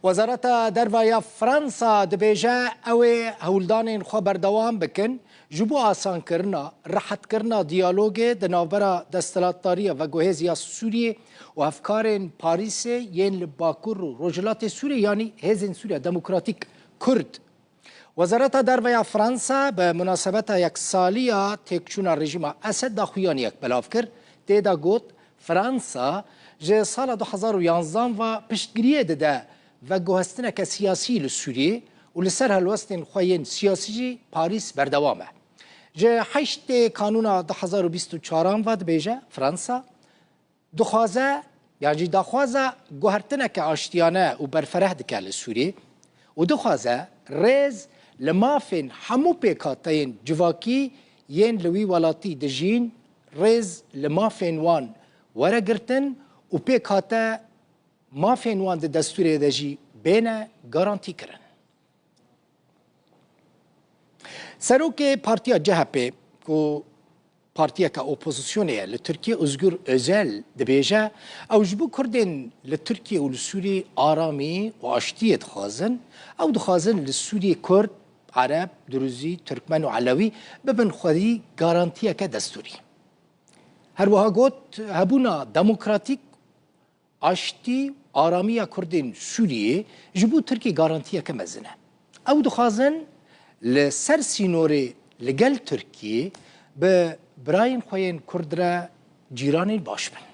وزارت دربایا فرانسا دبیجه او هولدان خو بردوام بکن جبو آسان کرنا راحت کرنا دیالوگ دنابرا دستلاتداری و گوهزیا سوریه و افکار پاریس ین لباکور و رجلات سوریه یعنی هزین سوریه دموکراتیک کرد. وزارت دربایا فرانسا به مناسبت یک سالیا تکچون رژیم اسد داخویان یک بلاف کرد تیدا گوت فرانسا جه سال 2011 و پشتگیریه ده و گوهستنک سیاسی لسوریه و لسر هلوستن خوین سیاسی پاریس بردوامه. جه 8 کانون 2024 و دبیجه فرانسا دخوازه یعنی دخوازه گوهرتنک آشتیانه و برفره دکه لسوریه و دخوازه ریز لمافن همو پیکاتین جواکی ین لوی ولاتی دجین ریز لمافن وان ورگرتن و پیکاته مافین وان دستور دجی بین گارانتی کرن. سروک پارتیا جهپی که پارتیا که اپوزیسیونه لترکیه ازگر ازل دبیجه او جبو کردن لترکیه و لسوری آرامی و آشتی دخوازن او دخوازن لسوری کرد عرب دروزی ترکمن و علوی ببن خودی گارانتیه که دستوری. هر وها گوت هبونا دموکراتیک آشتی آرامی کردین سوریه جبو ترکی گارانتیه که مزنه. او دخوازن لسر سینوری لگل ترکیه به براین خوین کرد را جیران باش بن.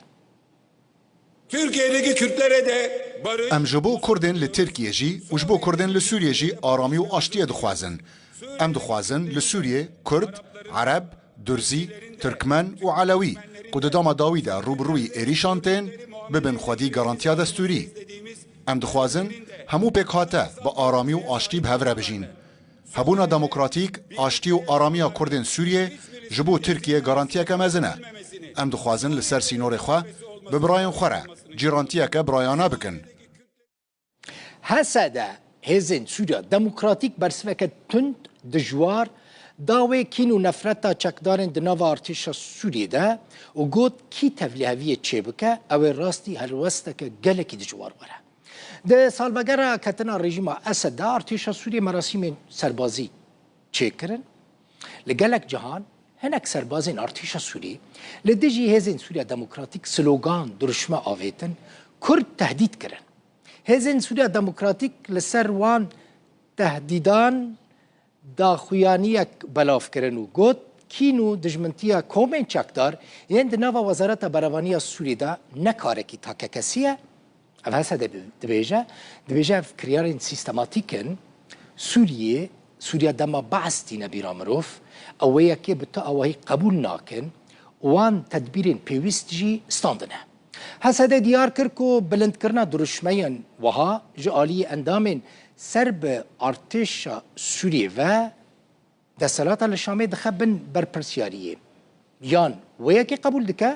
Türkiye'deki Kürtlere de barış... ام جبو کردن لترکیه جی و جبو کردن لسوریه جی آرامی و آشتیه دخوازن. ام دخوازن لسوریه کرد، عرب، درزی، ترکمن و علوی قد دام داویده روبروی ایریشانتین ببن خودی گارانتیا دستوری. ام دخوازن همو پیکاته با آرامی و آشتی به هفره بجین. هبونا دموکراتیک آشتی و آرامی کردن سوریه جبو ترکیه گارانتیا که مزنه. ام دخوازن لسر سینور خواه ببراین خوره جیرانتیا که برایانا بکن. هسده هزین سوریا دموکراتیک برسوک تند دجوار داوی کین و نفرتا چکدارن دناو ارتش سوریه ده و گوت کی تفلیهوی چه بکه او راستی هلوسته که گلکی دجوار بره. ده سالبگره کتنا رژیم اسد ده ارتش سوریه مراسم سربازی چه کرن؟ لگلک جهان هنک سربازین ارتش سوریه لدیجی هزین سوریا دموکراتیک سلوگان درشمه آویتن کرد تهدید کرن. هزین سوریا دموکراتیک لسر وان تهدیدان داخویانیک بلاف کرن و گوت کینو دجمنتیا کومن چکدار یند نوا وزارت بروانی سوریه دا نکاره کی تاکه کسیه او هسته دبیجه کریارین سیستماتیکن سوریه دما بعثتی نبیرامروف اوه که بتا اوهی قبول ناکن وان تدبیرین پیوست جی استاندنه. هسته دیار کرکو بلند کرنا درشمین وها جعالی اندامین سرب ارتش سوریه و دستلات الشامه دخبن برپرسیاریه یان ویکی قبول دکه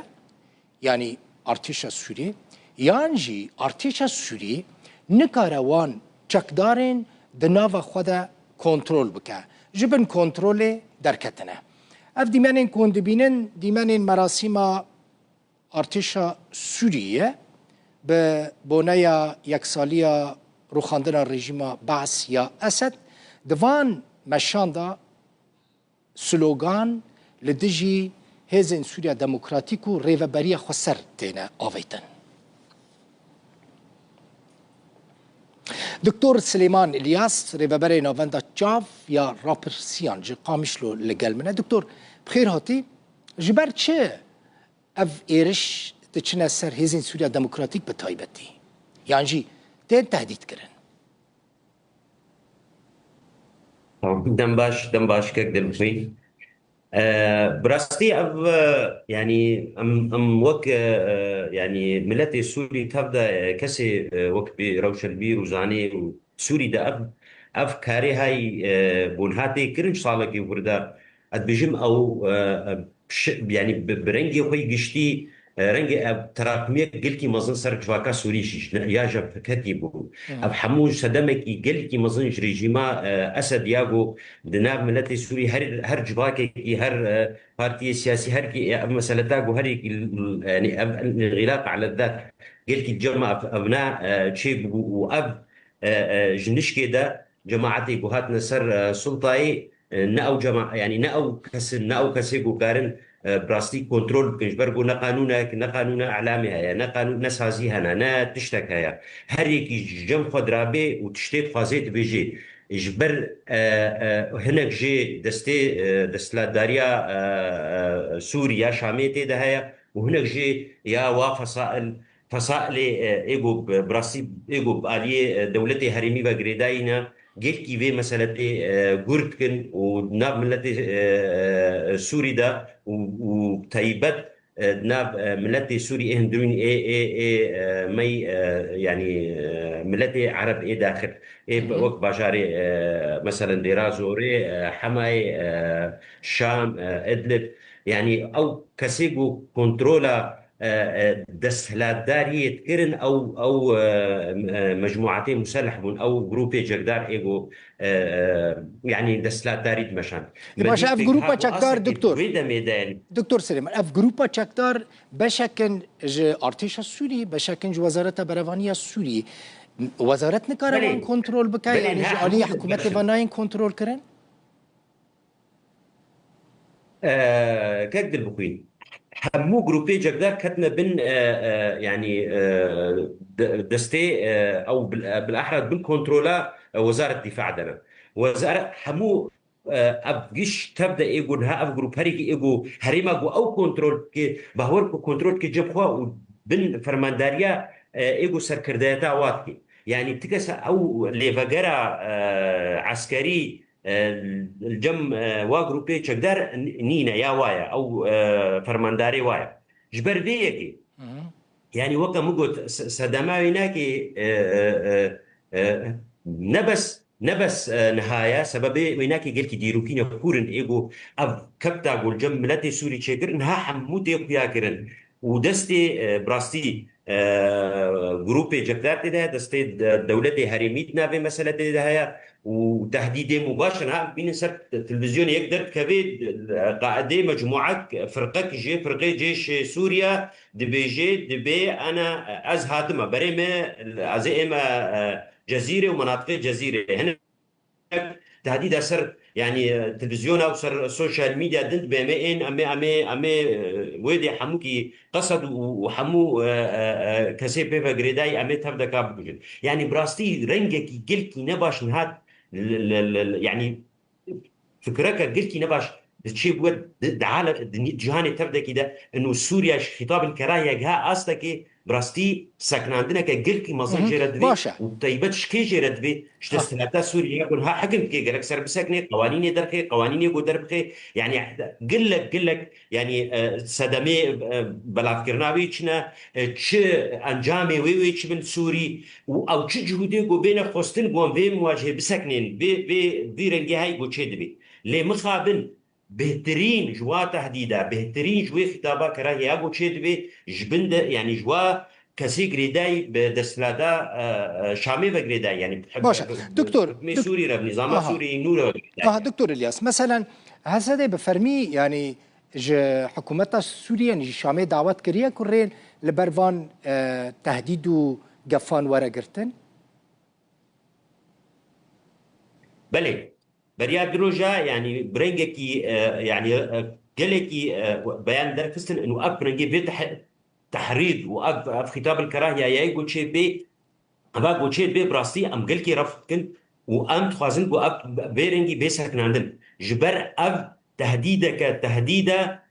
یعنی ارتش سوریه یان جی ارتش سوریه نکاره وان چکدارین دناو خود کنترل بکه جبن کنترل درکتنه اف دیمنین کندبینن دیمنین مراسم ارتش سوریه به بنای یک سالی روخاندن رژیم بعث یا اسد دوان مشاندا سلوگان لدجی هزین سوریا دموکراتیک و ریوبری خسر تینه آویتن. دکتور سلیمان الیاس ریوبری نووندا چاف یا راپرسیان جی قامشلو لگل منه. دکتور بخیر هاتی جبر چه اف ایرش تچنه سر هزین سوریا دموکراتیک به تایبتی یعنی جی تین تهدید کرن. دم باش که دلخوی براستی اف يعني ام وك يعني ملتي سوري تبدا كسي وك بروش البير وزاني سوري ده اف كاري هاي بونهاتي كرنج صالكي وردا ادبجم او يعني برنجي خوي قشتي رنجي تراكمية قلكي مزن سر جواكا سوريشيش ياجا كتيبو اب حموج صدمكي قلكي مزن ريجيما اسد ياغو دناب ملتي سوري هر جواكي هر بارتي سياسي هر كي مسألة داغو هر يعني الغلاق على الذات قلكي جمع ابناء تشيب واب جنشكي ده جماعتي جهات نصر سلطاي نأو جماعة يعني نأو كسيجو كارن براستي كنترول بكنش برجو نقانونا إعلامي هيا نقانون نسازي هنا نا تشتك هيا هريكي جم خضرابي وتشتيت خازيت بيجي جبر هناك جي دستلا داريا سوريا شاميتي ده هيا وهناك جي يا فصائل ايجو براسي ايجو باليه دولتي هرمي وغريداينا جيل كيفي مسألة جورتكن وناب ملتي سوري دا وتايبت ناب ملتي سوري هندرون مي يعني ملتي عرب داخل وقت باشاري مثلا ديرازوري حماي شام ادلب يعني او كسيجو كنترولا دستهلاتدارية كرن او مجموعتين مسلحون او جروبي جردار ايجو يعني دستهلاتداري مشان باشا اف جروبا چکدار دكتور سليمان اف جروبا چکدار بشكن ارتش السوري بشكن وزارة بريفانية السوري وزارت نكاروان كنترول بكا يعني جالية حكومة فاناين كنترول كرن كقدر بقول همو جروبي جردار كتنا بن يعني دستي او بالاحرى بالكنترولا وزاره الدفاع دنا وزاره همو ابجيش تبدا يقول ها اف جروب هريك يقول هريما او كنترول كي بهور كنترول كي جبخوا بن فرمانداريا يقول سركرداتا واتكي يعني تكس او ليفاجرا عسكري الجم واجروبي تشقدر نينا يا وايا او فرمانداري وايا جبر فيكي يعني وقت مقول سدماوي ناكي نبس نهاية سببي ويناكي قلت ديروكين كورن ايجو اب كبتا قول جم ملاتي سوري تشكر انها حمودي يا كرن ودستي براستي جروبي جكتات ده دستي دولتي هرميتنا في مسألة ده وتهديد مباشر بين سر التلفزيون يقدر كبير قاعدة مجموعة فرقة جيش سوريا دبي أنا أزهاتما بريمة عزيمة جزيرة ومناطق جزيرة هنا تهديد أسر يعني تلفزيون أو سر سوشيال ميديا دنت بمئين أمي ويدي حموكي قصد وحمو كسي بيفا غريداي أمي تبدا كاب يعني براستي رنجك جلكي نباش نهاد يعني فكرك قلتي نباش تشي بود دعالة جهاني تبدا كده انه سوريا خطاب الكراهيه جها استكي براستي سكن عندنا كقلكي مازال جرد بي وطيبتش كي جرد بي اشتستلاتا سوريا يقول ها حكم كي قالك سر بسكني قوانين درخي قوانين يقول درخي يعني قلك يعني صدمي بلا فكرناوي تشنا تش انجامي وي من سوري او تش جهودي جو بين خوستن قوم في مواجهه بسكنين بي رنجي هاي جو تشدبي لي مخابن بهترين جوا تهديدا بهترين جوا خطابا كراهيه ابو تشدبي جبند يعني جوا كسي غريداي بدسلادا شامي وغريداي يعني باشا دكتور سوري رب نظام سوري نور دكتور الياس مثلا هسه بفرمي يعني حكومت سوريا يعني شامي دعوت كريه كورين لبروان تهديد قفان ورقرتن بلي بريا دروجا يعني برينجكي يعني قالكي بيان دركستن انه ابرنجي في تحريض واف خطاب الكراهيه يقول شيء بي ابا قول شيء بي براستي ام قالكي رفض وام تخازن بيرنجي بيسكن عندن جبر اف تهديدك تهديده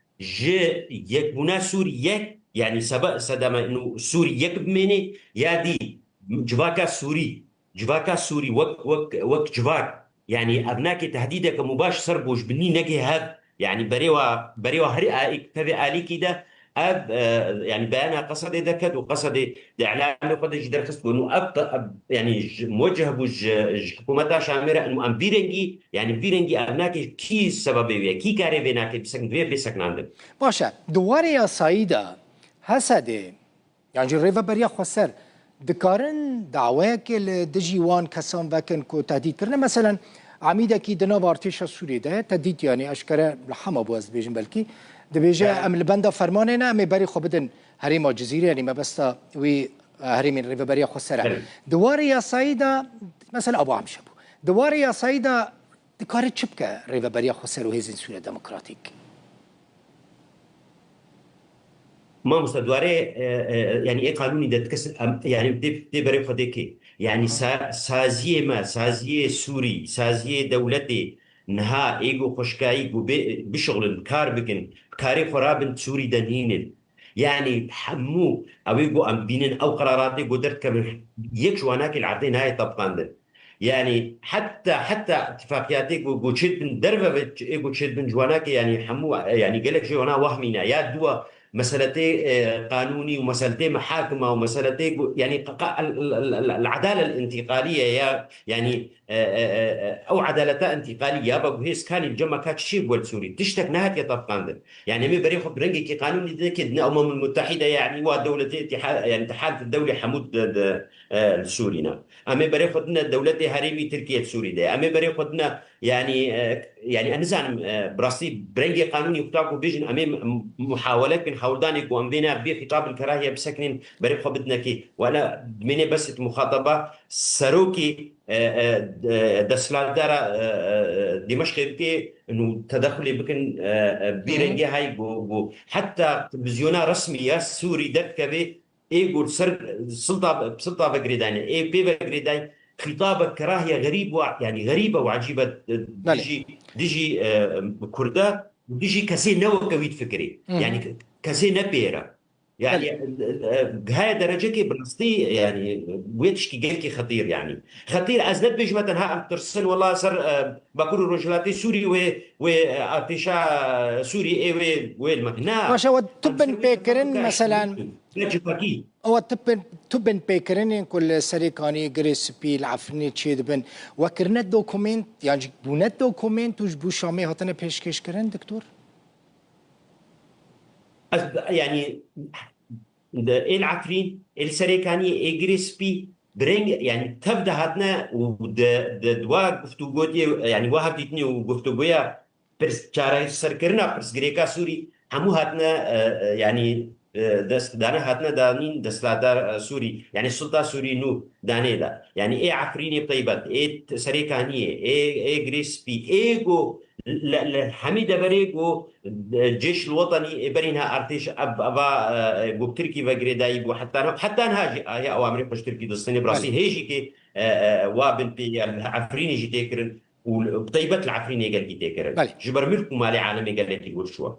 يكون سوري يعني سبق سدم انه سوري يكبمني يا دي جواكا سوري وك جواك يعني ابناك تهديدك مباشر بوش بني نجي هذا يعني بريوا هري تبي آلي كده اب يعني بيانا قصد ذكد وقصد اعلان قد جدر خصو انه اب يعني موجه بوج حكومتها شامره انه ام بيرنجي يعني بيرنجي ابناك كي سببيه كي كاري بيناك بسكن عندهم باشا دواري سعيده هسدي يعني ريفا بريا خسر دكارن دعواك الدجيوان كسان وكن كو تهديد كرنا مثلا عميدة كي دنا بارتيشا سوري ده تهديد يعني أشكره لحما بوز بيجن بلكي دبيجا أم البندا فرماننا أم بري خبدن هريم الجزيرة يعني ما بس وي هريم ريفا بريا خسرة دواري يا سعيدة مثلا ابو عمشبو دواري يا سيدا دكارت شبكه ريفا بريا خسر وهيزن سوريا ديمقراطيك ما مستدواري يعني ايه قانوني ده تكسر يعني بدي بري خديكي يعني سازيه سوري سازيه دولتي نها ايجو خشكاي بشغل كار بكن كاري خراب سوري دنين يعني حمو او يجو ام بينن او قراراتي قدرت كم يك جواناك العرضين هاي طبقان يعني حتى اتفاقياتك وشد من دربه وشد من جواناك يعني حمو يعني قال لك جوانا وهمينا يا دوا مسألتي قانوني ومسألتي محاكمة ومسألتي يعني العدالة الانتقالية يعني أو عدالة انتقالية بقى هي سكان الجمع كات شيء والسوري تشتك نهات يطبقان يعني مي بريخو برنجي كي قانوني ذيك الأمم المتحدة يعني ودولة اتحاد يعني تحالف الدولي حمود السورينا أمي بريخدنا دولة هريمي تركيا السوري ده أمي بريخدنا يعني أنزان براسي برنجي قانوني يختاقوا بيجن أمي محاولات بين حولداني قوام بينا بخطاب الكراهية بسكنين بريخو بدنا كي وأنا مني بس مخاطبة سروكي دسلالدارا دمشق بكي إنه تدخلي بكن بيرنجي هاي حتى تلفزيونا رسمية سوري دك كبي يقول سلطة بقريداني إيه بي بقريداني خطاب كراهية يعني غريبة وعجيبة ديجي كردا وديجي كسي نوى كويت فكري يعني كسي نبيرة يعني هاي درجة كي بنصتي يعني ويتشكي جيكي خطير يعني خطير أزنت بيج مثلا ها أم ترسل والله صار بكرو رجلاتي سوري وارتشاء سوري إيه والمكنا ماشا وتبن بيكرن مثلا او تبن بيكرن كل سريكاني جريس بي العفرني تشيد بن وكرنا دوكومنت يعني بونا دوكومنت وش بو شامي هاتنا بيشكش كرن دكتور يعني العفرين السريكاني جريس بي برينج يعني تبدا هاتنا ودوا گفتگوتی يعني واحد ديتني وگفتگويا برس چاره سرکرنا برس گریکا سوري همو هاتنا يعني دست دانا هاتنا دانين دستلادار سوري يعني السلطة سوري نو داني دا يعني ايه عفريني بطيبات ايه سريكانية ايه جريسبي ايه جو حميدة بريقو الجيش الوطني برينها ارتيش ابا جو تركي بقريداي بو حتى نهاجي هي اوامري قش تركي دستني براسي هيجي كي وابن بي عفريني جي تيكرن وبطيبات العفريني قال كي تيكرن جبر ملكم مالي عالمي قال لك يقول شو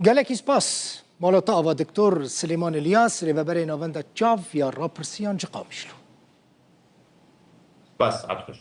قال لك سباس مولوتاوا دكتور سليمان الياس ريفابري نوفندا تشاف يا رابرسيان جقامشلو بس عبد